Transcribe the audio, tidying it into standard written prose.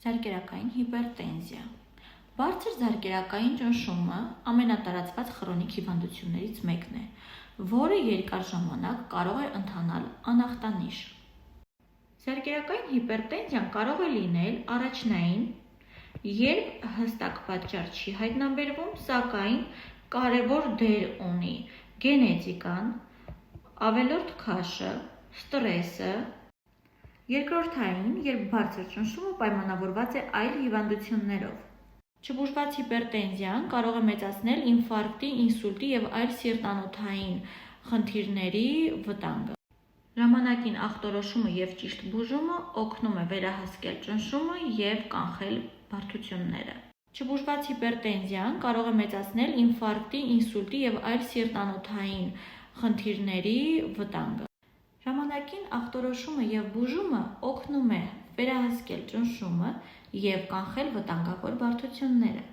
Ձեռքերակային հիպերտենզիա։ Բարձր ձեռքերակային ճնշումը ամենատարածված խրոնիկ հիվանդություններից մեկն է, որը երկար ժամանակ կարող է ընթանալ անախտանիշ։ Ձեռքերակային հիպերտենզիան կարող է լինել առաջնային, երբ հստակ պատճառ չի հայտնաբերվում, սակայն կարևոր դեր ունի գենետիկան, ավելորդ քաշը, ստրեսը, երկրորդային, երբ բարձր ճնշումը պայմանավորված է այլ հիվանդություններով։ Չբուժված հիպերտենզիան կարող է մեծացնել ինֆարկտի, ինսուլտի և այլ սիրտանոթային խնդիրների վտանգը։ Ժամանակին ախտորոշումը և ճիշտ բուժումը օգնում է վերահսկել ճնշումը և կանխել բարդությունները։ Չբուժված հիպերտենզիան կարող է մեծացնել ինֆարկտի, ինսուլտի և այլ սիրտանոթային խնդիրների վտանգը։ Ժամանակին ախտորոշումը և բուժումը օգնում է վերահսկել ճնշումը և կանխել վտանգավոր բարդությունները։